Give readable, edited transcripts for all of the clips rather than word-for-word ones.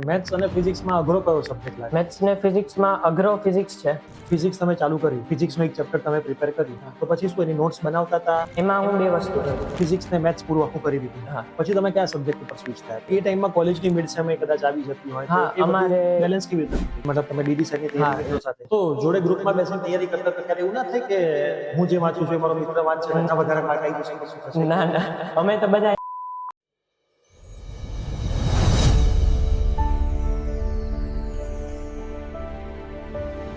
Maths અને ફિઝિક્સમાં અઘરો કયો સબ્જેક્ટ લાગે? મેથ્સ ને ફિઝિક્સમાં અઘરો ફિઝિક્સ છે. ફિઝિક્સ તમે ચાલુ કરી, ફિઝિક્સનું એક ચેપ્ટર તમે પ્રિપેર કર્યું, તો પછી શું એની નોટ્સ બનાવતા હતા? એમાં હું બે વસ્તુ કરું. ફિઝિક્સ ને મેથ્સ પૂરું આખું કરી દીધું, હા. પછી તમે કયા સબ્જેક્ટ ઉપર સ્વિચ થયા? એ ટાઈમમાં કોલેજની મિડ સેમ કદાચ આવી જતી હોય, હા, તો એ અમારે બેલેન્સ કેવી રીતે થતું? મતલબ તમે ડીડી સેટની તૈયારી મિત્રો સાથે તો જોડે ગ્રુપમાં બેસીને તૈયારી કરતા હતા ત્યારે એવું ના થાય કે હું જે વાંચું છું એ મારો મિત્ર વાંચે છે, એના વધારે માર્ક આવી જશે તો શું થશે? ના અમે તો બધા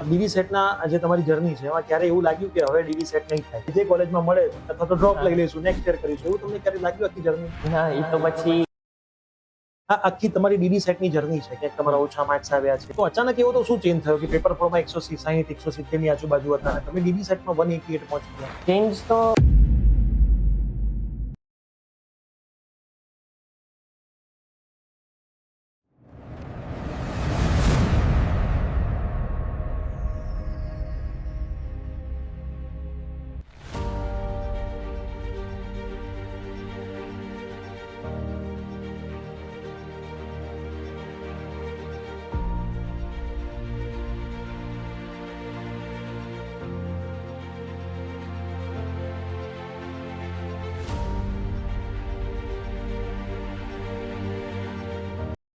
ડીડી સેટના જે તમારી જર્ની છે એમાં ક્યારે એવું લાગ્યું કે હવે ડીડી સેટ નહીં થાય, જે કોલેજમાં મળે અથવા તો ડ્રોપ લઈ લઈશું, નેક્સ્ટ યર કરીશું, એવું તમને ક્યારે લાગ્યું આખી જર્ની? ના એ તો પછી આ આખી તમારી ડીડી સેટની જર્ની છે, ક્યાંક તમારા ઓછા માર્ક્સ આવ્યા છે, તો અચાનક એવો તો શું ચેન્જ થયો કે પેપર ફોરમાં 160 170 ની આજુબાજુ હતા અને તમે ડીડી સેટમાં 188 પહોંચી ગયા? ચેન્જ તો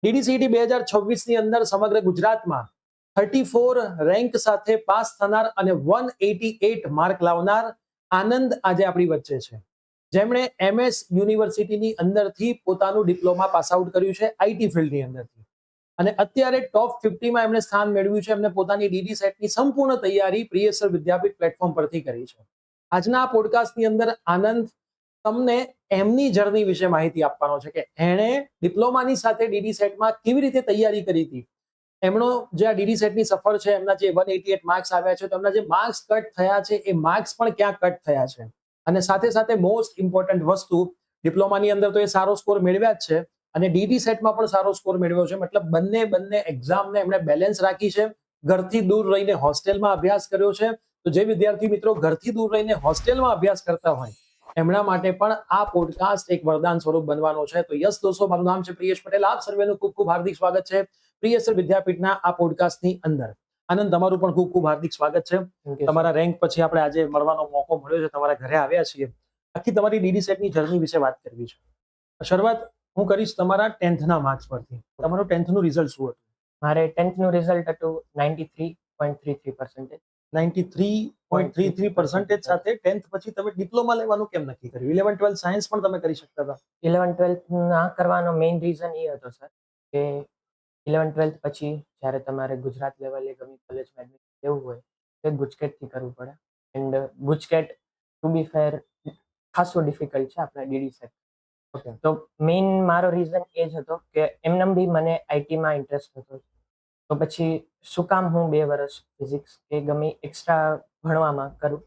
DDCET 2026 ની અંદર સમગ્ર ગુજરાતમાં 34 રેન્ક સાથે પાસ થનાર અને 188 માર્ક લાવનાર આનંદ આજે આપણી વચ્ચે છે, જેમણે MS યુનિવર્સિટીની અંદરથી પોતાનું ડિપ્લોમા પાસ આઉટ કર્યું છે IT ફિલ્ડની અંદરથી, અને અત્યારે ટોપ 50 માં એમણે સ્થાન મેળવ્યું છે. એમને પોતાની ડીડી સેટની સંપૂર્ણ તૈયારી પ્રિયસર વિદ્યાપીઠ પ્લેટફોર્મ પરથી કરી છે. આજના પોડકાસ્ટની અંદર આનંદ તમને એમની જર્ની વિશે માહિતી આપવાનો છે કે એણે ડિપ્લોમાની સાથે ડીડી સેટમાં કેવી રીતે તૈયારી કરી હતી. એમનો જે આ ડીડી સેટની સફર છે, એમના જે 188 માર્ક્સ આવ્યા છે, તો એમના જે માર્ક્સ કટ થયા છે એ માર્ક્સ પણ ક્યાં કટ થયા છે, અને સાથે સાથે મોસ્ટ ઇમ્પોર્ટન્ટ વસ્તુ, ડિપ્લોમાની અંદર તો એ સારો સ્કોર મેળવ્યા જ છે અને ડીડી સેટમાં પણ સારો સ્કોર મેળવ્યો છે. મતલબ બંને એક્ઝામને એમણે બેલેન્સ રાખી છે, ઘરથી દૂર રહીને હોસ્ટેલમાં અભ્યાસ કર્યો છે. તો જે વિદ્યાર્થી મિત્રો ઘરથી દૂર રહીને હોસ્ટેલમાં અભ્યાસ કરતા હોય એમના માટે પણ આ પોડકાસ્ટ એક વરદાન સ્વરૂપ બનવાનો છે. તો યસ દોસ્તો, મારું નામ છે પ્રિયેશ પટેલ, આપ સર્વેનું ખૂબ ખૂબ હાર્દિક સ્વાગત છે પ્રિયસર વિદ્યાપીઠના આ પોડકાસ્ટની અંદર. આનંદ, તમારું પણ ખૂબ ખૂબ હાર્દિક સ્વાગત છે. તમારા રેન્ક પછી આપણે આજે મળવાનો મોકો મળ્યો છે, તમારા ઘરે આવ્યા છીએ. આખી તમારી ડીડી સેટની જર્ની વિશે વાત કરવી છે. શરૂઆત હું કરીશ તમારા 10th ના માર્ક્સ પરથી. તમારું 10th નું રિઝલ્ટ શું હતું? મારે 10th નું રિઝલ્ટ હતું 93.33%. 93.33% સાથે 10th પછી તમે ડિપ્લોમા લેવાનું કેમ નક્કી કર્યું? 11 12 સાયન્સ પણ તમે કરી શકતા હતા. 11th 12th ના કરવાનો મેઇન રીઝન એ હતો સર કે 11th 12th પછી જ્યારે તમારે ગુજરાત લેવલે ગમે કોલેજમાં એડમિશન લેવું હોય તો ગુજકેટથી કરવું પડે, એન્ડ ગુજકેટ ટુ બી ફેર ખાસું ડિફિકલ્ટ છે આપણા ડીડી સેટ. ઓકે. તો મેઇન મારો રીઝન એ જ હતો કે એમનેમ બી મને આઈટીમાં ઇન્ટરેસ્ટ હતો, તો પછી શું કામ હું 2 વર્ષ ફિઝિક્સ કે ગમે એક્સ્ટ્રા ભણવામાં કરું,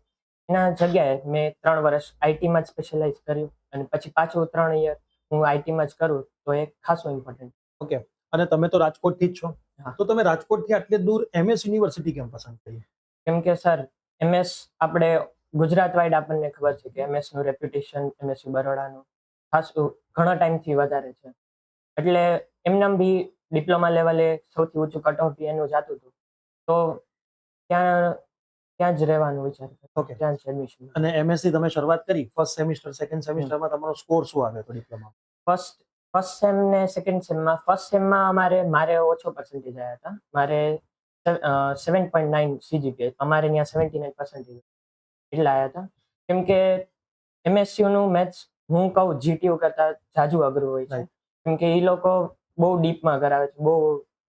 એના જગ્યાએ મેં 3 વર્ષ આઈટીમાં જ સ્પેશિયલાઇઝ કર્યું અને પછી પાછું 3 યર હું આઈટીમાં જ કરું, તો એ ખાસું ઇમ્પોર્ટન્ટ. ઓકે. અને તમે તો રાજકોટથી જ છો, હા. તો તમે રાજકોટથી આટલે દૂર MS યુનિવર્સિટી કેમ પસંદ કરી? કેમ કે સર MS આપણે ગુજરાત વાઇડ આપણને ખબર છે કે MS નું રેપ્યુટેશન MSU બરોડાનું ખાસું ઘણા ટાઈમથી વધારે છે, એટલે એમનેમ બી ડિપ્લોમા લેવલે સૌથી ઊંચું કટ ઓફ એનું જતું હતું, તો ત્યાં જ રહેવાનું વિચાર કર્યો. ઓકે. ત્યાં જ એડમિશન. અને MS થી તમે શરૂઆત કરી, ફર્સ્ટ સેમિસ્ટર સેકન્ડ સેમિસ્ટરમાં તમારો સ્કોર શું આવ્યો હતો ડિપ્લોમા? ફર્સ્ટ સેમ ને સેકન્ડ સેમમાં, ફર્સ્ટ સેમમાં મારે ઓછો પર્સન્ટેજ આવ્યા હતા. મારે 7.9 CGPA, અમારે ત્યાં 79% એટલા આવ્યા હતા. કેમ કે MSU નું મેથ્સ હું કહું GTU કરતા જાજુ અઘરું હોય છે, કેમ કે એ લોકો બહુ ડીપમાં કરાવે છે, બહુ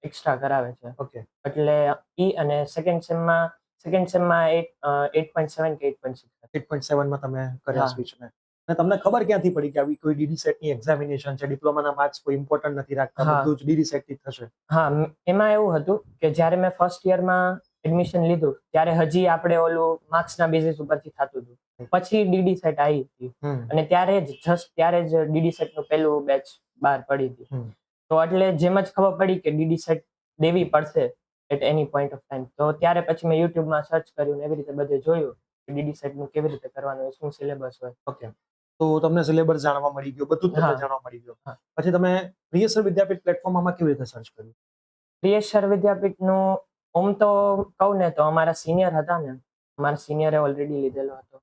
એક્સ્ટ્રા કરાવે છે. ઓકે. એટલે ઈ અને સેકન્ડ સેમમાં 8.7 કે 8.6. 8.7 માં તમે કર્યા હા. સ્વિચ ને. અને તમને ખબર ક્યાંથી પડી કે આવી કોઈ ડીડી સેટની એક્ઝામિનેશન છે, ડિપ્લોમાના માર્ક્સ કોઈ ઇમ્પોર્ટન્ટ નથી રાખતા, હા. બધું જ ડીડી સેટથી થશે? હા, એમાં એવું હતું કે જ્યારે મેં ફર્સ્ટ યરમાં એડમિશન લીધું ત્યારે હજી આપણે ઓલું માર્ક્સના બેઝિસ ઉપરથી થતું હતું. પછી ડીડી સેટ આવી હતી અને ત્યારે જ ડીડી સેટનું પહેલું બેચ બહાર પડી હતી. તો એટલે જેમ જ ખબર પડી કે ડીડી સેટ દેવી પડશે at any point of time, તો ત્યારે પછી મેં યુટ્યુબમાં સર્ચ કર્યું ને એવી રીતે બધે જોયું કે ડીડી સેટનું કેવી રીતે કરવાનું હોય, શું સિલેબસ હોય. ઓકે. તો તમને સિલેબસ જાણવા મળી ગયો, બધું જ તમને હા. જાણવા મળી ગયું. હા. પછી તમે પ્રિયસર વિદ્યાપીઠ પ્લેટફોર્મમાં કેવી રીતે સર્ચ કર્યું? પ્રિયેશ્વર વિદ્યાપીઠનું ઓમ તો કહું ને તો અમારા સિનિયર હતા ને, અમારા સિનિયરે ઓલરેડી લીધેલો હતો.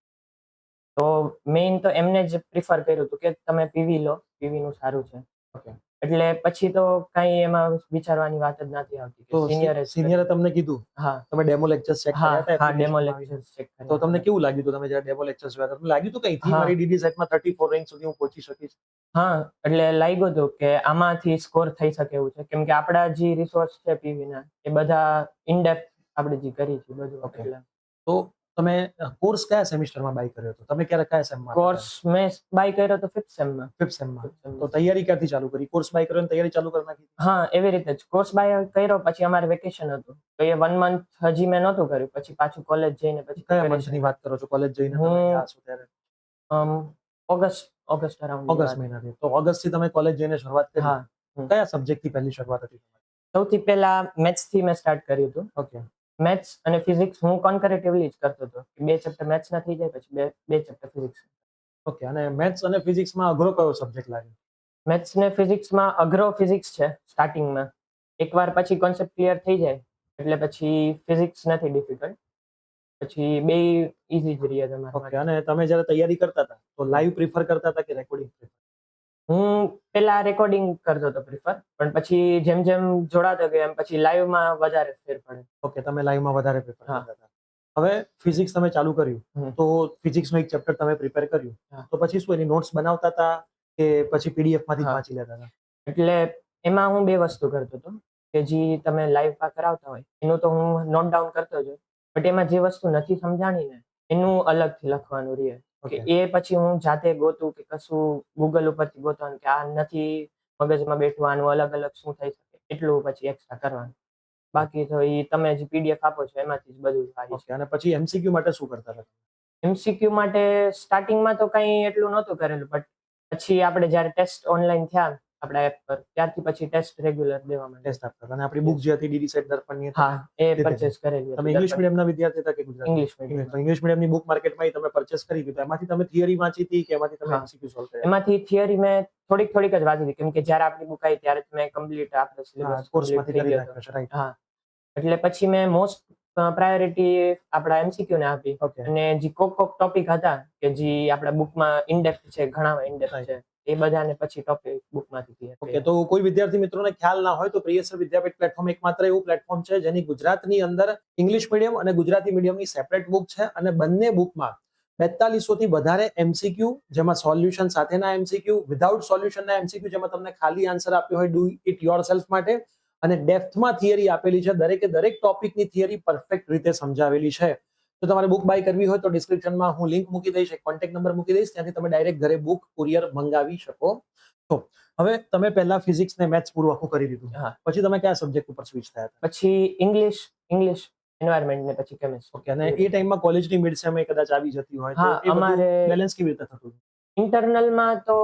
તો મેઇન તો એમને જ પ્રિફર કર્યું હતું કે તમે પીવી લો, પીવીનું સારું છે. ઓકે. એટલે પછી તો કાંઈ એમાં વિચારવાની વાત જ નથી આવતી તો કે સિનિયરે સિનિયરે તમને કીધું, હા તમે ડેમો લેક્ચર્સ ચેક હા કર્યા હતા હા ડેમો application માં આવીને? લેક્ચર્સ ચેક તો તમને કર્યા. કેવું લાગ્યું હતું તમે જ્યારે ડેમો લેક્ચર્સ જોયા હતા? તમને લાગ્યું હતું કે અહીંથી હા. મારી ડીડી સેટમાં 34 રેન્ક સુધી હું પહોંચી શકીશ? હા, એટલે લાગ્યું હતું કે આમાંથી સ્કોર થઈ શકે એવું છે, કેમ કે આપણા જે રિસોર્સ છે પીવીના એ બધા ઇનડેપ્થ આપણે જે કરી છે બધું. Okay. એટલે તો તમે કોર્સ કયા સેમિસ્ટરમાં બાય કર્યો હતો? તમે ક્યારે કયા સેમમાં? કોર્સ મેં બાય કર્યો તો 5th સેમમાં. 5th સેમમાં. તો તૈયારી ક્યારથી ચાલુ કરી? કોર્સ બાય કર્યો અને તૈયારી ચાલુ કરી નાખી? હા, એવી રીતે જ કોર્સ બાય કર્યો, પછી અમારે વેકેશન હતું તો એ 1 મંથ હજી મેં નહોતું કર્યું, પછી પાછું કોલેજ જઈને પછી કયા મંથની વાત કરો છો કોલેજ જઈને તમે હું અહીંયા હશો ત્યારે? August around. ઓગસ્ટ મહિનાથી. તો ઓગસ્ટથી તમે કોલેજ જઈને શરૂઆત કરી. હા. કયા સબ્જેક્ટથી પહેલી શરૂઆત હતી તમારી? સૌથી પહેલા મેથ્સ થી મેં સ્ટાર્ટ કર્યું હતું. ઓકે. મેથ્સ અને ફિઝિક્સ હું કોન્કરેટિવલી જ કરતો હતો. 2 ચેપ્ટર મેથ્સ ના થઈ જાય, પછી બે ચેપ્ટર ફિઝિક્સ. ઓકે. અને મેથ્સ અને ફિઝિક્સમાં અઘરો કયો સબ્જેક્ટ લાગ્યો? મેથ્સ ને ફિઝિક્સમાં અઘરો ફિઝિક્સ છે સ્ટાર્ટિંગમાં. એકવાર પછી કોન્સેપ્ટ ક્લિયર થઈ જાય એટલે પછી ફિઝિક્સ નથી ડિફિકલ્ટ, પછી બે ઈઝી જ રહે તમારા ઓકે. માટે. અને તમે જ્યારે તૈયારી કરતા હતા તો લાઈવ પ્રિફર કરતા હતા કે રેકોર્ડિંગ? હું પેલા રેકોર્ડિંગ કરતો હતો પ્રિફર, પણ પછી જેમ જેમ જોડાતો ગયો એમ પછી લાઈવમાં વધારે ફેર પડે. ઓકે. તમે લાઈવમાં વધારે પ્રિફર હા. કરતા હતા. હવે ફિઝિક્સ તમે ચાલુ કર્યું હમ. તો ફિઝિક્સનું એક ચેપ્ટર તમે પ્રિપેર કર્યું, હા. તો પછી શું એની નોટ્સ બનાવતા હતા કે પછી પીડીએફ માંથી જ હા. વાંચી લેતા હતા? એટલે એમાં હું બે વસ્તુ કરતો હતો કે જે તમે લાઈવમાં કરાવતા હોય એનું તો હું નોટ ડાઉન કરતો જ હોય, બટ એમાં જે વસ્તુ નથી સમજાણી ને એનું અલગથી લખવાનું રહે કે ઓકે. એ પછી હું જાતે ગોતું કે કશું ગૂગલ ઉપરથી ગોતવાનું કે આ નથી મગજમાં બેઠું, આનું અલગ અલગ શું થઈ શકે એટલું પછી એક્સ્ટ્રા કરવાનું. બાકી તો એ તમે જે પીડીએફ આપો છો એમાંથી જ બધું સારી ઓકે. અને પછી એમસીક્યુ માટે શું કરતા હતા? છે. એમસીક્યુ માટે સ્ટાર્ટિંગમાં તો કંઈ એટલું નહોતું કરેલું, બટ પછી આપણે જ્યારે ટેસ્ટ ઓનલાઈન થયા આપણા એપ પર ત્યારથી પછી ટેસ્ટ રેગ્યુલર દેવા માંડ્યા. ટેસ્ટ આપતા હતા. અને આપણી બુક જે હતી ડીડી સેટ દર્પણની હતી, હા, એ લીધેલી. પરચેસ કરેલી તમે હતી. ઇંગ્લિશ મીડિયમના વિદ્યાર્થી હતા કે ગુજરાતી? English medium. તો ઇંગ્લિશ મીડિયમની બુક માર્કેટમાં તમે પરચેસ કરી હતી, તો એમાંથી તમે થિયરી વાંચી હતી કે એમાંથી તમે હા. એમસીક્યુ સોલ્વ કર્યા? એમાંથી થિયરી મેં થોડીક જ વાંચી હતી, કેમ કે જ્યારે આપણી બુક આવી ત્યારે મેં કમ્પ્લીટ આપણો હા, સિલેબસ કોર્સમાંથી થઈ કરી ગયો હતો. નાખ્યો છે, રાઈટ. હા, એટલે પછી મેં મોસ્ટ પ્રાયોરિટી આપણા એમસીક્યુ ને આપી, ઓકે. અને જે કોક ટોપિક હતા કે જે આપણા બુકમાં ઇનડેપ્થ છે, ઘણા ઇનડેપ્થ Right. છે, એ બધાને પછી ટોપિક બુકમાંથી ક્લિયર ઓકે. કર્યા. તો કોઈ વિદ્યાર્થી મિત્રોને ખ્યાલ ના હોય તો પ્રિયસર વિદ્યાપીઠ પ્લેટફોર્મ એકમાત્ર એવું પ્લેટફોર્મ છે જેની ગુજરાતની અંદર ઇંગ્લિશ મીડિયમ અને ગુજરાતી મીડિયમની સેપરેટ બુક છે, અને બંને બુકમાં 4200 થી વધારે એમસીક્યુ, જેમાં સોલ્યુશન સાથેના એમસીક્યુ, વિધાઉટ સોલ્યુશનના એમસીક્યુ, જેમાં તમને ખાલી આન્સર આપ્યો હોય ડુ ઇટ યોરસેલ્ફ માટે, અને ડેપ્થમાં થિયરી આપેલી છે. દરેકે દરેક ટોપિકની થિયરી પરફેક્ટ રીતે સમજાવેલી છે. તો તમારે બુક બાય કરવી હોય તો ડિસ્ક્રિપ્શનમાં હું લિંક મૂકી દઈશ, એક કોન્ટેક્ટ નંબર મૂકી દઈશ, ત્યાંથી તમે ડાયરેક્ટ ઘરે બુક કુરિયર મંગાવી શકો છો. હવે તમે પહેલા ફિઝિક્સ ને મેથ્સ પૂરું આખું કરી દીધું, હા. પછી તમે કયા સબ્જેક્ટ ઉપર સ્વિચ થયા હતા? પછી ઇંગ્લિશ એન્વાયરમેન્ટ ને પછી કેમિસ્ટ્રી. ઓકે. અને એ ટાઈમમાં કોલેજની મિડ સેમ કદાચ આવી જતી હોય તો હા, એ બધું અમારે બેલેન્સ કેવી રીતે થતું? ઇન્ટરનલમાં તો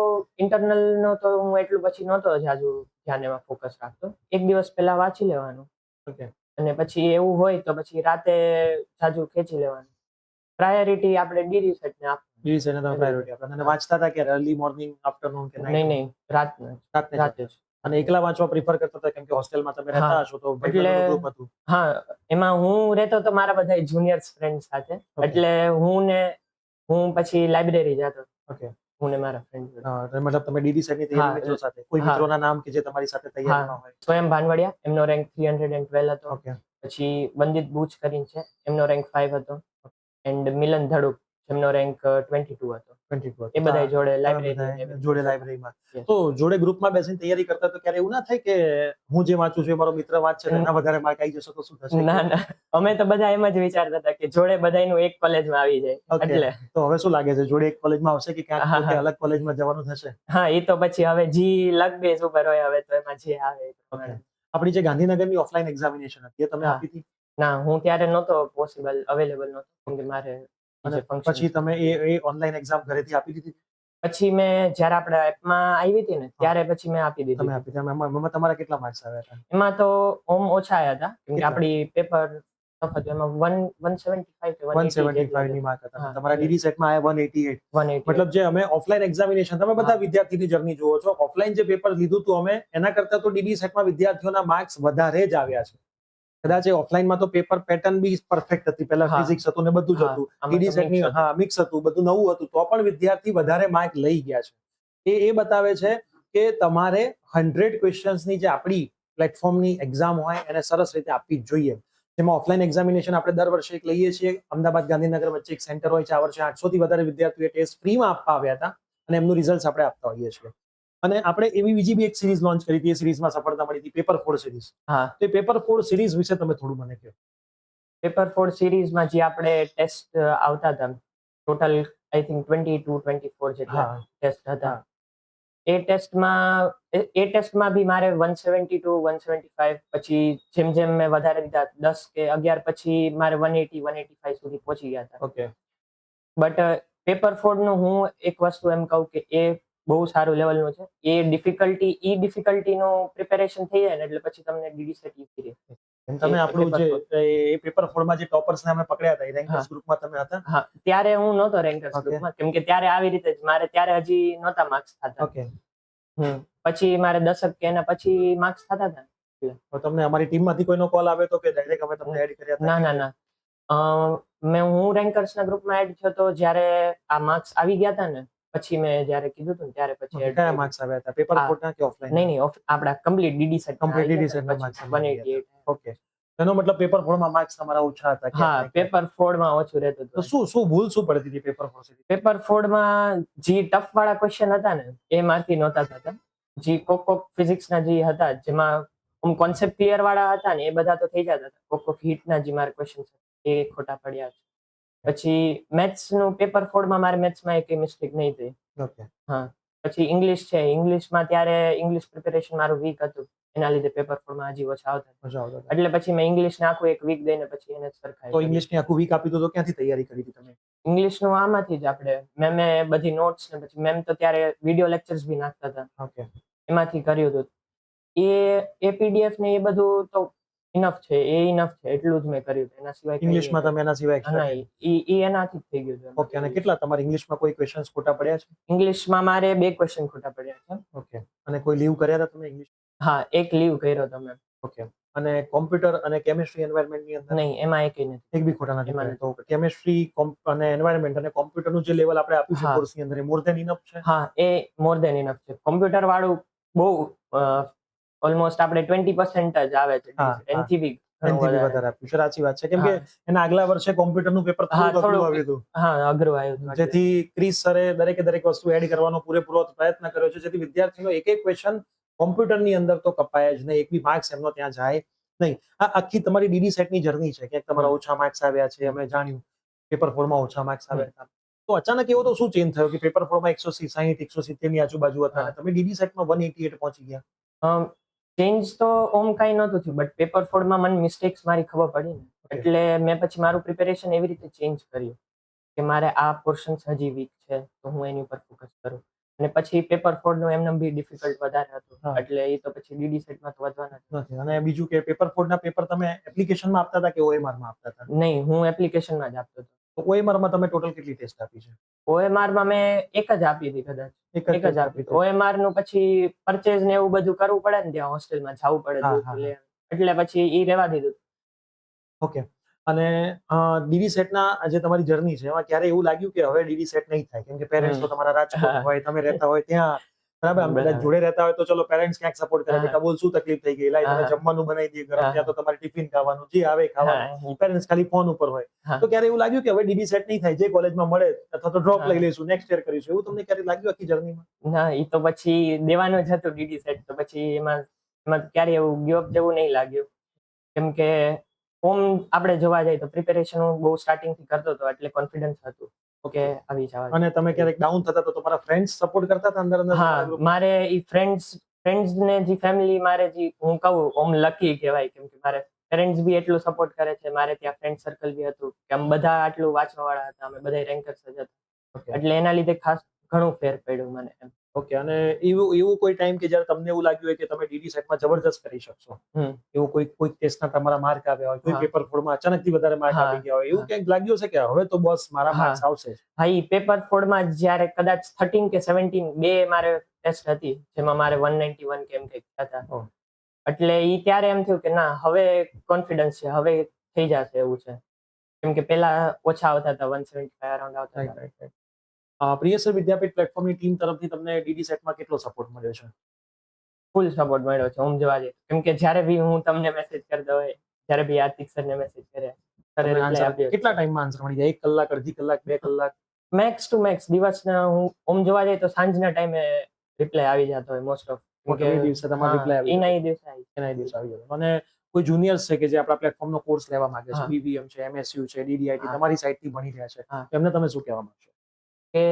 ઇન્ટરનલનો તો હું એટલું પછી નહોતો જાજુ ધ્યાન એમાં ફોકસ રાખતો. એક દિવસ પહેલા વાંચી લેવાનું, ઓકે. અને પછી એવું હોય તો પછી રાતે જાજુ ખેંચી લેવાનું. પ્રાયોરિટી આપણે ડીડી સેટને આપવાની. ડીડી સેટને તમે પ્રાયોરિટી આપતા અને વાંચતા હતા કે અર્લી મોર્નિંગ, આફ્ટરનૂન કે નાઇટ? નહીં, રાતના રાતે જ. અને એકલા વાંચવા પ્રિફર કરતા હતા કેમ કે હોસ્ટેલમાં તમે રહેતા હા. હશો તો એટલે ભાઈબંધોનું ગ્રુપ હતું? હા, એમાં હું રહેતો તો મારા બધા જુનિયર્સ ફ્રેન્ડ સાથે, Okay. એટલે હું પછી લાઇબ્રેરી જતો. ઓકે. હું ને મારા ફ્રેન્ડ. મતલબ તમે ડીડી સેટની તૈયારી હા. મિત્રો સાથે, કોઈ હા. મિત્રોના નામ કે જે તમારી સાથે તૈયારીમાં હોય? સ્વયં ભાનવડિયા, એમનો રેન્ક 312 હતો. ઓકે. પછી વંદિત બુચ કરીને છે, એમનો રેન્ક 5 હતો. એન્ડ મિલન ધડુક, જેમનો રેન્ક 22 હતો. 22 એ બધા જોડે તમે લાઇબ્રેરી બધા જોડે લાઇબ્રેરીમાં. તો જોડે ગ્રુપમાં બેસીને તૈયારી કરતા તો ક્યારે એવું ના થાય કે હું જે વાંચું છું એ મારો મિત્ર વાંચશે તો એના વધારે માર્ક આવી જશે તો શું થશે? ના, અમે તો બધા એમ જ વિચારતા હતા કે જોડે બધાયનું એક કોલેજમાં આવી જાય. Okay. એટલે તો હવે શું લાગે છે, જોડે એક કોલેજમાં આવશે કે ક્યાંક હા, પોતે હા. અલગ કોલેજમાં જવાનું થશે? હા, એ તો પછી હવે જી લક બેઝ ઉપર હોય, હવે તો એમાં જે આવે એ પ્રમાણે. આપણી જે ગાંધીનગરની ઓફલાઈન એક્ઝામિનેશન હતી એ તમે હા. આપી હતી? ના, હું ત્યારે નહોતો પોસિબલ, અવેલેબલ નહોતો, કેમ કે મારે અને જે ફંક્શન. પછી તમે એ ઓનલાઈન એક્ઝામ ઘરેથી આપી દીધી? પછી મેં જ્યારે આપણે એપમાં આવી હતી ને ત્યારે પછી મેં આપી દીધી. તમે આપી. એમાં તમારા કેટલા માર્ક્સ આવ્યા હતા? એમાં તો ઓમ ઓછા આવ્યા હતા, કેમ કે કેટલા? આપણી પેપર ટફ હતું. એમાં 175 કે 175 ની માર્ક હતા. હા. તમારા ડીડી સેટમાં આયા 188. 180. મતલબ જે અમે ઓફલાઈન એક્ઝામિનેશન, તમે બધા વિદ્યાર્થીની જર્ની જુઓ છો, ઓફલાઈન જે પેપર લીધું હતું અમે, એના કરતા તો ડીડી સેટમાં વિદ્યાર્થીઓના માર્ક્સ વધારે જ આવ્યા છે. કદાચ એ ઓફલાઈનમાં તો પેપર પેટર્ન બી પરફેક્ટ હતી, પહેલા હા. ફિઝિક્સ હતું ને બધું જ હા, હતું. આમાં ડીડી તો સેટની mix હતું. મિક્સ હતું, બધું નવું હતું, તો પણ વિદ્યાર્થી વધારે માર્ક લઈ ગયા છે. એ બતાવે છે કે તમારે 100 ક્વેશ્ચન્સની જે આપણી પ્લેટફોર્મની એક્ઝામ હોય એને સરસ રીતે આપવી જ જોઈએ. જેમાં ઓફલાઈન એક્ઝામિનેશન આપણે દર વર્ષે એક લઈએ છીએ, અમદાવાદ ગાંધીનગર વચ્ચે એક સેન્ટર હોય છે. આ વર્ષે 800 થી વધારે વિદ્યાર્થીઓએ ટેસ્ટ ફ્રીમાં આપવા આવ્યા હતા અને એમનું રિઝલ્ટ આપણે આપતા હોઈએ છીએ. અને આપણે એવી બીજી બી એક સિરીઝ લોન્ચ કરી હતી, એ સિરીઝમાં સફળતા મળી હતી, પેપર 4 સિરીઝ. હા, તો એ પેપર 4 સિરીઝ વિશે તમે થોડું મને કહો. પેપર 4 સિરીઝમાં જે આપણે ટેસ્ટ આવતા હતા, ટોટલ આઈ થિંક 20 to 24 જેટલા હા. ટેસ્ટ હતા. હા. એ ટેસ્ટમાં બી મારે 170 to 175, પછી જેમ જેમ મેં વધારે દીધા 10 કે 11 પછી મારે 180 185 સુધી પહોંચી ગયા હતા. ઓકે. બટ પેપર 4 નું હું એક વસ્તુ એમ કહું કે એ બહુ સારું લેવલનું છે. એ ડિફિકલ્ટીનું પ્રિપેરેશન થઈ જાય ને એટલે પછી તમને ડીડી સેટ ઈઝી રહે. એમ તમે એ આપણું પેપર જે એ પેપર 4 માં જે ટોપર્સને અમે પકડ્યા હતા, એ રેન્કર્સ હા. ગ્રુપમાં તમે હતા? હા, ત્યારે હું નહોતો રેન્કર્સ Okay. ગ્રુપમાં, કેમ કે ત્યારે આવી રીતે જ મારે ત્યારે હજી નહોતા માર્ક્સ થતા. ઓકે. પછી મારે 10 કે એના પછી માર્ક્સ થતા હતા. તો તમને અમારી ટીમમાંથી કોઈનો કોલ આવે તો કે ડાયરેક્ટ અમે તમને એડ કર્યા હતા? ના ના ના, હું રેન્કર્સના ગ્રુપમાં એડ થયો તો જ્યારે આ માર્ક્સ આવી ગયા હતા ને, પછી મેં જ્યારે કીધું હતું ને ત્યારે પછી Okay, એડ કયા માર્ક્સ આવ્યા હતા? પેપર હા. 4 ના કે ઓફલાઈન? નહીં આપડા complete DD set complete DD સેટના માર્ક્સ આવ્યા હતા. ઓકે. એનો મતલબ પેપર 4 માં માર્ક્સ તમારા ઓછા હતા ક્યાંક હા, ને ક્યાંક. પેપર 4 માં ઓછું રહેતું તો હતું. શું ભૂલ શું પડતી હતી પેપર 4 સિરીઝ? પેપર 4 માં જે ટફ વાળા ક્વેશ્ચન હતા ને એ મારથી નહોતા થતા. જે કોક ફિઝિક્સના જે હતા જેમાં કોન્સેપ્ટ ક્લિયર વાળા હતા ને એ બધા તો થઈ જતા હતા. કોક હીટના જે મારા ક્વેશ્ચન એ ખોટા પડ્યા છે. પછી મેથ્સનું પેપર 4 માં મારે મેથ્સમાં એક મિસ્ટેક નહીં થઈ. ઓકે. હા. પછી ઇંગ્લિશ છે, ઇંગ્લિશમાં ત્યારે ઇંગ્લિશ પ્રિપેરેશન મારું વીક હતું, એના લીધે પેપર 4 માં હજી ઓછા આવતા. મજા આવતા. એટલે પછી મેં ઇંગ્લિશને આખું એક વીક દઈને પછી એને સરખાઈ. તો ઇંગ્લિશની આખું વીક આપી તો ક્યાંથી તૈયારી કરી હતી તમે? ઇંગ્લિશનું આમાંથી જ આપણે મેમે બધી નોટ્સ ને પછી મેમ તો ત્યારે વિડીયો લેક્ચર્સ બી નાખતા હતા. ઓકે. એમાંથી કર્યું હતું. એ પીડીએફ ને એ બધું તો ઇનફ છે, એટલું જ મેં કર્યું હતું. એના સિવાય ઇંગ્લિશમાં તમે એના સિવાય એક્સ્ટ્રા ના, ઈ એનાથી જ થઈ ગયું હતું. ઓકે. અને કેટલા તમારા ઇંગ્લિશમાં કોઈ ક્વેશ્ચન્સ ખોટા પડ્યા છે? ઇંગ્લિશમાં મારે 2 ક્વેશ્ચન ખોટા પડ્યા છે. ઓકે. અને કોઈ લીવ કર્યા હતા તમે ઇંગ્લિશ? હા, એક લીવ કર્યો હતો મેં. ઓકે. અને કોમ્પ્યુટર અને કેમિસ્ટ્રી એન્વાયરમેન્ટની અંદર નહીં, એમાં એકેય નથી. એક બી ખોટા નથી એમાં કર્યા. તો કેમિસ્ટ્રી અને એન્વાયરમેન્ટ અને કોમ્પ્યુટરનું જે લેવલ આપણે આપ્યું છે હા. કોર્સની અંદર, એ મોર ધેન ઇનફ છે? હા, એ મોર ધેન ઇનફ છે. કોમ્પ્યુટર વાળું બહુ ઓલમોસ્ટ આપણે 20% જ આવે છે. હા, હા. એનથી બી એનાથી બી વધારે આપ્યું છે. સાચી વાત છે. કેમ કે એના આગલા વર્ષે કોમ્પ્યુટરનું પેપર થોડુંક અઘરું આવ્યું હતું. હા, અઘરું આવ્યું હતું. જેથી ક્રિસ સરે દરેક વસ્તુ એડ કરવાનો પૂરેપૂરો પ્રયત્ન કર્યો છે, જેથી વિદ્યાર્થીનો એક ક્વેશ્ચન કોમ્પ્યુટરની અંદર તો કપાય જ નહીં, એક બી માર્ક્સ એમનો ત્યાં જાય નહીં. આ આખી તમારી ડીડી સેટની જર્ની છે. ક્યાંક તમારા ઓછા માર્ક્સ આવ્યા છે, અમે જાણ્યું. પેપર 4 માં ઓછા માર્ક્સ આવ્યા હતા. તો અચાનક એવો તો શું ચેન્જ થયો કે પેપર 4 માં 160 170 ની આજુબાજુ હતા અને તમે ડીડી સેટમાં 188 પહોંચી ગયા? ચેન્જ તો કાંઈ નહોતું થયું, બટ પેપર 4 માં મને મિસ્ટેક્સ મારી ખબર પડી ને, એટલે મેં પછી મારું પ્રિપેરેશન એવી રીતે ચેન્જ કર્યું કે મારે આ પોર્શન્સ હજી વીક છે તો હું એની ઉપર ફોકસ કરું. અને પછી પેપર 4 નું એમને બી ડિફિકલ્ટ વધારે હતું, એટલે એ તો પછી ડીડી સેટમાં તો વધવાના નથી. અને બીજું કે પેપર 4 ના પેપર તમે એપ્લિકેશનમાં આપતા હતા કે OMR માં આપતા હતા? નહીં, હું એપ્લિકેશનમાં જ આપતો હતો. તો OMR માં તમે ટોટલ કેટલી ટેસ્ટ આપી છે? OMR માં મેં એક જ આપી હતી કદાચ. એક જ આપી. OMR નું પછી પરચેઝ ને એવું બધું કરવું પડે ને, ત્યાં હોસ્ટેલમાં જવું પડે, એટલે પછી ઈ રહેવા દીધું. ઓકે. અને ડીડી સેટના જે તમારી જર્ની છે એમાં ક્યારે એવું લાગ્યું કે હવે ડીડી સેટ નહીં થાય? કેમ કે પેરેન્ટ્સ તો તમારા રાજકોટ હોય, તમે રહેતા હોય ત્યાં, બરાબર, આમ કદાચ જોડે રહેતા હોય તો ચલો પેરેન્ટ્સ ક્યાંક સપોર્ટ કરે, બેટા બોલ શું તકલીફ થઈ ગઈ, લાય તને જમવાનું બનાવી દઈએ ગરમ, ત્યાં તો તમારે ટિફિન ખાવાનું, જે આવે ખાવાનું, પેરેન્ટ્સ ખાલી ફોન ઉપર હોય. તો ક્યારે એવું લાગ્યું કે હવે ડીડી સેટ નહીં થાય, જે કોલેજમાં મળે અથવા તો ડ્રોપ લઈ લઈશું, નેક્સ્ટ યર કરીશું, એવું તમને ક્યારે લાગ્યું આખી જર્નીમાં? ના, એ તો પછી દેવાનું જ હતું ડીડી સેટ, તો પછી એમાં ક્યારે એવું ગિવ જેવું નહીં લાગ્યું. કેમ કે આપણે જોવા જઈએ તો પ્રિપેરેશન હું બહુ સ્ટાર્ટિંગ થી કરતો હતો, એટલે કોન્ફિડન્સ હતું કે આવી જવા. અને તમે ક્યારેક ડાઉન થતા તો તમારા ફ્રેન્ડ્સ સપોર્ટ કરતા હતા અંદર? હા, મારે ઈ ફ્રેન્ડ્સ ને જે ફેમિલી, મારે જે હું કહું લકી કહેવાય, કેમ કે મારે પેરેન્ટ્સ બી એટલું સપોર્ટ કરે છે. મારે ત્યાં ફ્રેન્ડ સર્કલ બી હતું કે અમે બધા આટલું વાંચવા વાળા હતા, અમે બધા રેન્કર્સ જ હતા, એટલે એના લીધે ખાસ ઘણું ફેર પડ્યું મને એમ. ઓકે, અને એવું કોઈ ટાઈમ કે જ્યારે તમને એવું લાગ્યું હોય કે તમે ડીડી સેટમાં જબરદસ્ત કરી શકશો, હમ. એવું કોઈ ટેસ્ટના તમારા માર્ક આવ્યા હોય, કોઈ હા. પેપર ફોડમાં અચાનકથી વધારે માર્ક હા, આવી ગયા હોય, એવું હા. ક્યાંક લાગ્યું છે કે હવે તો બોસ મારા હા. માર્ક્સ આવશે જ? હા, ઈ પેપર ફોડમાં જ્યારે કદાચ 13 કે 17 બે મારે ટેસ્ટ હતી જેમાં મારે 191 કે એમ કંઈક હતા. ઓહ. એટલે ઈ ત્યારે એમ થયું કે ના હવે કોન્ફિડન્સ છે, હવે થઈ જશે એવું છે. કેમ કે પેલા ઓછા આવતા હતા, 175 અરાઉન્ડ આવતા રાઈટ, હતા. Right, right. પ્રિયસર વિદ્યાપીઠ પ્લેટફોર્મની ટીમ તરફથી તમને ડીડી સેટમાં કેટલો સપોર્ટ મળ્યો છે? ફૂલ સપોર્ટ મળ્યો છે, ઓમ જોવા જઈએ. કેમ કે જ્યારે બી હું તમને મેસેજ કરતો હોય, જ્યારે બી આતિક સરને મેસેજ કરે, સરે તમને રિપ્લાય આન્સર આપ્યો કેટલા છે. ટાઈમમાં આન્સર મળી જાય? 1 કલાક, અડધી કલાક, 2 કલાક? મેક્સ ટુ મેક્સ દિવસના હું ઓમ જોવા જઈએ તો સાંજના ટાઈમે રિપ્લાય આવી જતો હોય મોસ્ટ ઓફ. કેમ કે એ દિવસે તમારો હા, રિપ્લાય આવી એના જતો? ઈ દિવસે આવી. એના દિવસ આવી જતો. અને કોઈ જુનિયર્સ છે કે જે આપણા પ્લેટફોર્મનો કોર્સ લેવા માંગે છે, હા. બીવીએમ છે, એમએસયુ છે, ડીડીઆઈટી હા. તમારી સાઈડથી ભણી રહ્યા છે, હા. તો એમને તમે શું કહેવા માંગશો? કે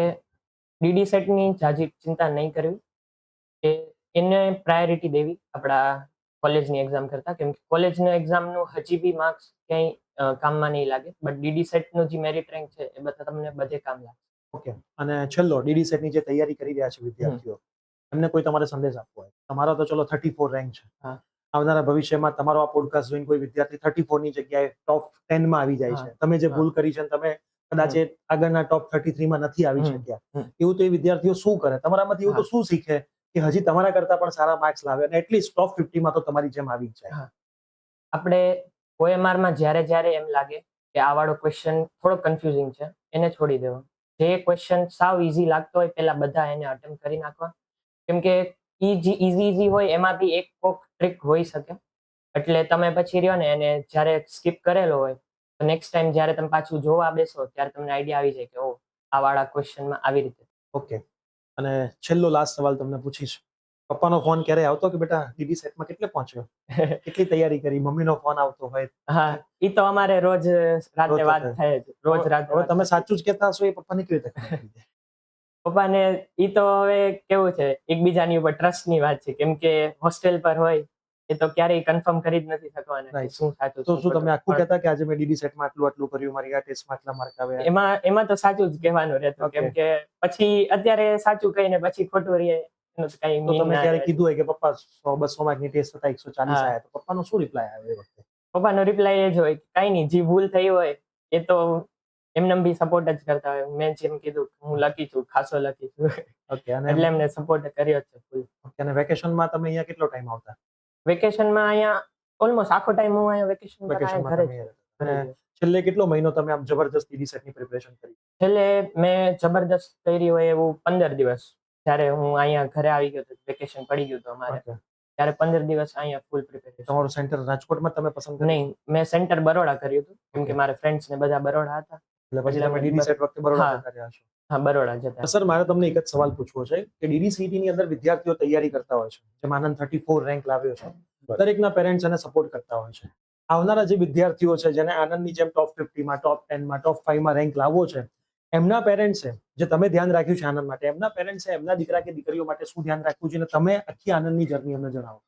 ડીડી સેટની જાજી ચિંતા નહીં કરવી, કે એને પ્રાયોરિટી દેવી આપણા કોલેજની એક્ઝામ કરતા. કેમ કે કોલેજના એક્ઝામનું હજી બી માર્ક્સ ક્યાંય કામમાં નહીં લાગે, બટ ડીડી સેટનું જે મેરિટ રેન્ક છે એ બધા તમને બધે કામ લાગે. ઓકે, અને છેલ્લો ડીડી સેટની જે તૈયારી કરી રહ્યા છે વિદ્યાર્થીઓ, એમને કોઈ તમારે સંદેશ આપવો હોય? તમારો તો ચલો 34 રેન્ક છે. હા. આવનારા ભવિષ્યમાં તમારો આ પોડકાસ્ટ જોઈને કોઈ વિદ્યાર્થી 34 ની જગ્યાએ ટોપ 10 માં આવી જાય હા. છે, તમે જે હા. ભૂલ કરી છે અને તમે કદાચ એ આગળના ટોપ 33 માં નથી આવી હમ. શક્યા, હમ. એવું તો એ વિદ્યાર્થીઓ શું કરે? તમારામાંથી એવું હા. તો શું શીખે કે હજી તમારા કરતા પણ સારા માર્ક્સ લાવે અને એટલીસ્ટ ટોપ 50 માં તો તમારી જેમ આવી જ જાય? હા. આપણે OMR માં જ્યારે એમ લાગે કે આ વાળો ક્વેશ્ચન થોડો કન્ફ્યુઝિંગ છે, એને છોડી દેવો. જે ક્વેશ્ચન સાવ ઈઝી લાગતો હોય પહેલા બધા એને અટેમ્પ્ટ કરી નાખવા. કેમ કે ઈઝી હોય એમાં બી એક કોક ટ્રિક હોઈ શકે. એટલે તમે પછી રહ્યો ને એને જ્યારે સ્કીપ કરેલો હોય તો નેક્સ્ટ ટાઈમ જ્યારે તમે પાછું જોવા બેસો ત્યારે તમને આઈડિયા આવી જાય કે ઓહ, આ વાળા ક્વેશ્ચનમાં આવી રીતે. ઓકે, અને છેલ્લો લાસ્ટ સવાલ તમને પૂછીશ. પપ્પાનો ફોન ક્યારે આવતો કે બેટા ડીડી સેટમાં કેટલે પહોંચ્યો, કેટલી તૈયારી કરી? મમ્મીનો ફોન આવતો હોય? હા, ઈ તો અમારે રોજ રાતે વાત થાય જ. રોજ રાતે હવે વાત તમે થાય. સાચું જ કહેતા હશો, એ પપ્પાને કેવી રીતે ખબર પડી જાય? પપ્પાને ઈ તો હવે કેવું છે, એકબીજાની ઉપર ટ્રસ્ટની વાત છે. કેમ કે હોસ્ટેલ પર હોય એ તો ક્યારેય કન્ફર્મ કરી જ નથી શકવાના કે રાઈટ. શું સાચું તો શું શું તમે ખોટું. આખું પણ કહેતા કે આજે મેં ડીડી સેટમાં આટલું કર્યું, મારી આ ટેસ્ટમાં આટલા માર્ક આવ્યા? એમાં તો સાચું જ કહેવાનું રહેતું. ઓકે. કેમ કે પછી અત્યારે સાચું કહીને પછી ખોટું રહે એનું તો કઈ તો મીન તમે ના ક્યારે રહે. કીધું હોય કે પપ્પા 100-200 માર્કની ટેસ્ટ હતા, 140 હા. આવ્યા, તો પપ્પાનો શું રિપ્લાય આવ્યો એ વખતે? પપ્પાનો રિપ્લાય એ જ હોય કે કઈ નહીં, જે ભૂલ થઈ હોય એ તો એમને બી સપોર્ટ જ કરતા હોય. મેં જેમ કીધું હું લકી છું, ખાસો લકી છું. ઓકે, અને એટલે એમને સપોર્ટ કર્યો છે ફૂલ. અને વેકેશનમાં તમે અહીંયા કેટલો ટાઈમ આવતા? વેકેશનમાં અહીંયા ઓલમોસ્ટ આખો ટાઈમ હું અહીંયા વેકેશન પર વેકેશનમાં ઘરે તમે જ. અહીંયા રહેતા. અને છેલ્લે કેટલો મહિનો તમે આમ જબરદસ્ત ડીડી સેટની પ્રિપરેશન કરી? છેલ્લે મેં જબરદસ્ત કરી હોય એવું 15 દિવસ. જ્યારે હું અહીંયા ઘરે આવી ગયો હતો, વેકેશન પડી ગયું હતું અમારે, ઓકે. ત્યારે 15 દિવસ અહીંયા ફૂલ પ્રિપેરેશન. તમારું સેન્ટર રાજકોટમાં તમે પસંદ કર્યું? નહીં, મેં સેન્ટર બરોડા કર્યું હતું. કેમ ઓકે. કે મારા ફ્રેન્ડ્સ ને બધા બરોડા હતા. એટલે પછી એટલે તમે મેં ડીડી સેટ વખતે બરોડા હા, જતા રહ્યા છો? હા, બરોડા જતા. સર, મારે તમને એક જ સવાલ પૂછવો છે કે ડીડી સીટી ની અંદર વિદ્યાર્થીઓ તૈયારી કરતા હોય છે, જેમ આનંદ 34 રેન્ક લાવ્યો છે, દરેકના પેરેન્ટ્સ એને સપોર્ટ કરતા હોય છે. આવનારા જે વિદ્યાર્થીઓ છે જેને આનંદની જેમ ટોપ 50 માં, ટોપ 10 માં, ટોપ 5 માં રેન્ક લાવવો છે, એમના પેરેન્ટ્સે જે તમે ધ્યાન રાખ્યું છે આનંદ માટે, એમના પેરેન્ટ્સે એમના દીકરા કે દીકરીઓ માટે શું ધ્યાન રાખવું છે, તમે આખી આનંદની જર્ની અમને જણાવો.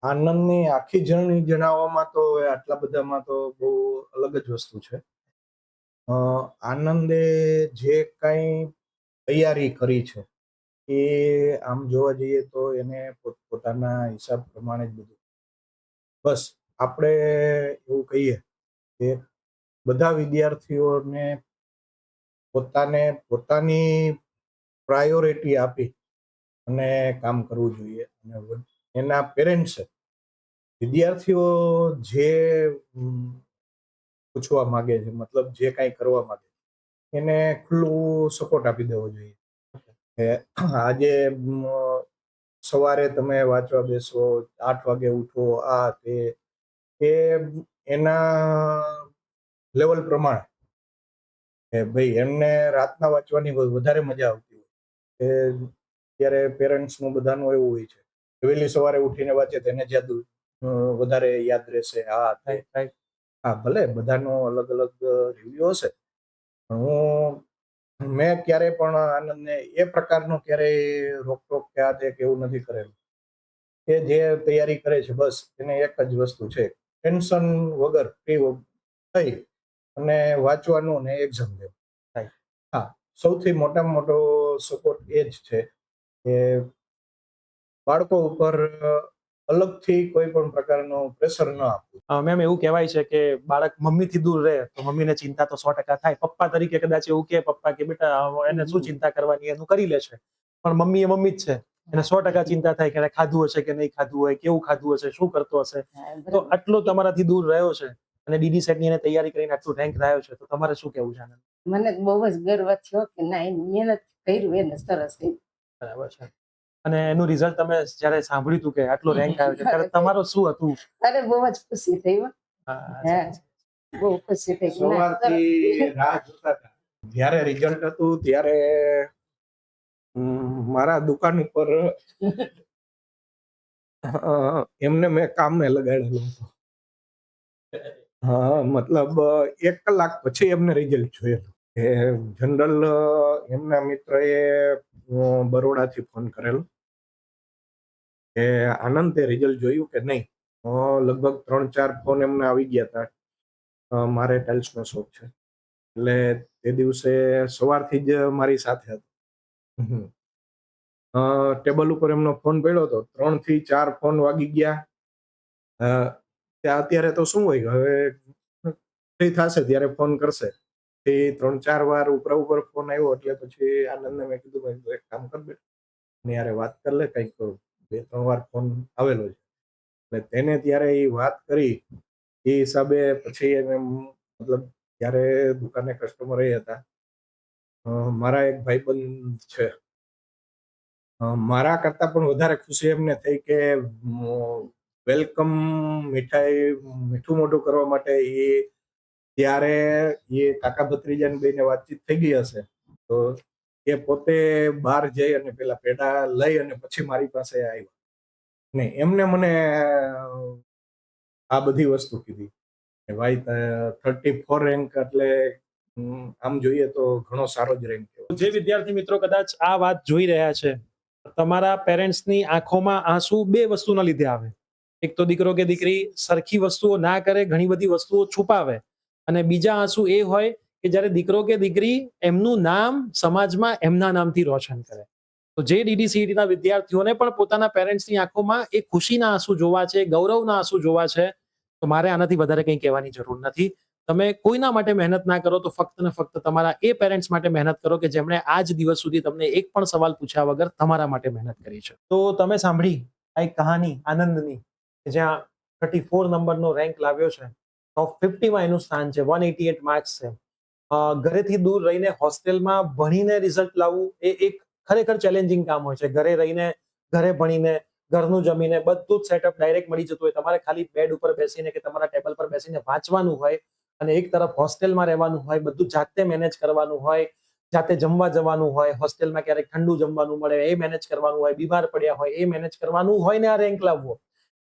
આનંદની આખી જર્ની જણાવવામાં તો આટલા બધામાં તો બહુ અલગ જ વસ્તુ છે. આનંદે જે કંઈ તૈયારી કરી છે એ આમ જોવા જઈએ તો એને પોતાના હિસાબ પ્રમાણે જ બધું. બસ આપણે એવું કહીએ કે બધા વિદ્યાર્થીઓને પોતાની પ્રાયોરિટી આપી અને કામ કરવું જોઈએ. અને એના પેરેન્ટ્સે વિદ્યાર્થીઓ જે પૂછવા માંગે છે, મતલબ જે કાંઈ કરવા માંગે એને ખુલ્લું સપોર્ટ આપી દેવો જોઈએ. કે આજે સવારે તમે વાંચવા બેસો, 8 વાગે ઉઠો, આ તે એના લેવલ પ્રમાણે કે ભાઈ એમને રાતના વાંચવાની વધારે મજા આવતી હોય કે ત્યારે પેરેન્ટ્સનું બધાનું એવું હોય છે કે વહેલી સવારે ઉઠીને વાંચે તો એને જ્યાં વધારે યાદ રહેશે. હા, ભલે બધાનો અલગ અલગ રિવ્યુ હશે, પણ મેં ક્યારેય પણ આનંદને એ પ્રકારનો ક્યારેય રોકટોક કે આ તે કે એવું નથી કરેલું. એ જે તૈયારી કરે છે બસ એને એક જ વસ્તુ છે, ટેન્શન વગર ફ્રી થઈ અને વાંચવાનું ને એક્ઝામ દેવું. હા, સૌથી મોટામાં મોટો સપોર્ટ એ જ છે કે બાળકો ઉપર અલગથી કોઈ પણ પ્રકારનો પ્રેશર ન આપવું. મેમ એવું કહેવાય છે કે બાળક મમ્મીથી દૂર રહે તો મમ્મીને ચિંતા તો 100% થાય. પપ્પા તરીકે કદાચ એવું કે પપ્પા કે બેટા એને શું ચિંતા કરવાની, એનું કરી લેશે. પણ મમ્મી એ મમ્મી જ છે, એને 100% ચિંતા થાય કે એને ખાધું હશે કે નહીં ખાધું હોય, કેવું ખાધું હશે, શું કરતો હશે. તો આટલો તમારાથી દૂર રહ્યો છે અને ડીડી સેટની એને તૈયારી કરીને આટલું રેન્ક લાવ્યો છે, તો તમારે શું કહેવું છે આનંદ? મને બહુ જ ગર્વ થયો કે ના એની મહેનત કર્યું એને સરસ બરાબર છે. અને એનું રિઝલ્ટ તમે જ્યારે સાંભળ્યું હતું કે આટલો રેન્ક આવ્યો છે ત્યારે તમારો શું હતું? અરે બહુ જ ખુશી થઈ હો. હા, બહુ ખુશી થઈ કે ના, સરસ. સવારથી રાહ જોતા હતા. જ્યારે રિઝલ્ટ હતું ત્યારે મારા દુકાન ઉપર એમને મેં કામે લગાડેલો હતો. હા, મતલબ 1 કલાક પછી એમને રિઝલ્ટ જોયેલું. એ જનરલ એમના મિત્રએ બરોડાથી ફોન કરેલો કે આનંદ તે રિઝલ્ટ જોયું કે નહીં. લગભગ 3-4 ફોન એમને આવી ગયા હતા. મારે ટાઇલ્સનો શોપ છે એટલે તે દિવસે સવારથી જ મારી સાથે હતો. ટેબલ ઉપર એમનો ફોન પડ્યો હતો. 3 થી 4 ફોન વાગી ગયા. ત્યાં અત્યારે તો શું હોય, હવે ફ્રી થશે ત્યારે ફોન કરશે. એ 3-4 વાર ઉપર ફોન આવ્યો એટલે પછી આનંદને મેં કીધું ભાઈ તું એક કામ કર બેટા, એની હારે વાત કરી લે. કંઈક 2-3 વાર ફોન આવેલો છે એટલે તેને ત્યારે એ વાત કરી એ હિસાબે પછી એને મતલબ ત્યારે દુકાને કસ્ટમર એ હતા. મારા એક ભાઈબંધ છે. મારા કરતા પણ વધારે ખુશી એમને થઈ કે વેલકમ મીઠાઈ મીઠું મોઢું કરવા માટે એ ત્યારે એ કાકા ભત્રીજાની બેને વાતચીત થઈ ગઈ હશે તો એ પોતે બહાર જઈ અને પેલા પેડા લઈ અને પછી મારી પાસે આવ્યા ને એમને મને આ બધી વસ્તુ કીધી કે ભાઈ 34 રેન્ક એટલે આમ જોઈએ તો ઘણો સારો જ રેન્ક કહેવાય. જે વિદ્યાર્થી મિત્રો કદાચ આ વાત જોઈ રહ્યા છે, તમારા પેરેન્ટ્સની આંખોમાં આંસુ 2 વસ્તુના લીધે આવે. એક તો દીકરો કે દીકરી સરખી વસ્તુઓ ના કરે, ઘણી બધી વસ્તુઓ છુપાવે, અને બીજા આંસુ એ હોય કે જ્યારે દીકરો કે દીકરી એમનું નામ સમાજમાં એમના નામથી રોશન કરે. તો જે ડીડીસીઈટીના વિદ્યાર્થીઓને પણ પોતાના પેરેન્ટ્સની આંખોમાં એ ખુશીના આંસુ જોવા છે, ગૌરવના આંસુ જોવા છે, તો મારે આનાથી વધારે કંઈ કહેવાની જરૂર નથી. તમે કોઈના માટે મહેનત ના કરો તો ફક્ત ને ફક્ત તમારા એ પેરેન્ટ્સ માટે મહેનત કરો કે જેમણે આજ દિવસ સુધી તમને એક પણ સવાલ પૂછ્યા વગર તમારા માટે મહેનત કરી છે. તો તમે સાંભળી આ એક કહાની આનંદની કે જ્યાં 34 નંબરનો રેન્ક લાવ્યો છે. ટોપ 50માં એનું સ્થાન છે. 188 માર્ક્સ છે. ઘરેથી દૂર રહીને હોસ્ટેલમાં ભણીને રિઝલ્ટ લાવવું એ એક ખરેખર ચેલેન્જિંગ કામ હોય છે. ઘરે રહીને, ઘરે ભણીને, ઘરનું જમીને બધું જ સેટઅપ ડાયરેક્ટ મળી જતું હોય. તમારે ખાલી બેડ ઉપર બેસીને કે તમારા ટેબલ પર બેસીને વાંચવાનું હોય અને એક તરફ હોસ્ટેલમાં રહેવાનું હોય, બધું જાતે મેનેજ કરવાનું હોય, જાતે જમવા જવાનું હોય, હોસ્ટેલમાં ક્યારેક ઠંડુ જમવાનું મળે એ મેનેજ કરવાનું હોય, બીમાર પડ્યા હોય એ મેનેજ કરવાનું હોય ને આ રેન્ક લાવવો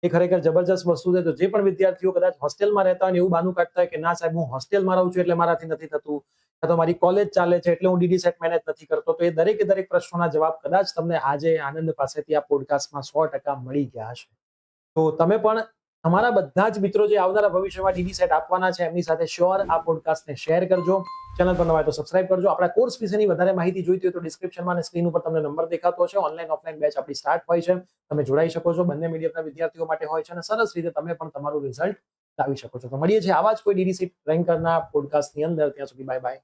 એ ખરેખર જબરજસ્ત વસ્તુ છે. તો જે પણ વિદ્યાર્થીઓ કદાચ હોસ્ટેલમાં રહેતા હોય ને એવું બાનું કાઢતા હોય કે ના સાહેબ હું હોસ્ટેલમાં રહું છું એટલે મારાથી નથી થતું, કાં તો મારી કોલેજ ચાલે છે એટલે હું ડીડી સેટ મેનેજ નથી કરતો, તો એ દરેકે દરેક પ્રશ્નોના જવાબ કદાચ તમને આજે આનંદ પાસેથી આ પોડકાસ્ટમાં 100% મળી ગયા હશે. તો તમે પણ તમારા બધા જ મિત્રો જે આવનારા ભવિષ્યમાં ડીડી સેટ આપવાના છે એમની સાથે શ્યોર આ પોડકાસ્ટને શેર કરજો. ચેનલ પર નવા હોય તો સબસ્ક્રાઇબ કરજો. આપણા કોર્સ વિશેની વધારે માહિતી જોઈતી હોય તો ડિસ્ક્રિપ્શનમાં અને સ્ક્રીન ઉપર તમને નંબર દેખાતો હશે. ઓનલાઈન ઓફલાઈન બેચ આપણી સ્ટાર્ટ હોય છે, તમે જોડાઈ શકો છો. બંને મીડિયમના વિદ્યાર્થીઓ માટે હોય છે અને સરસ રીતે તમે પણ તમારું રિઝલ્ટ લાવી શકો છો. તો મળીએ છીએ આવા જ કોઈ ડીડી સેટ રેન્કરના પોડકાસ્ટની અંદર. ત્યાં સુધી બાય બાય.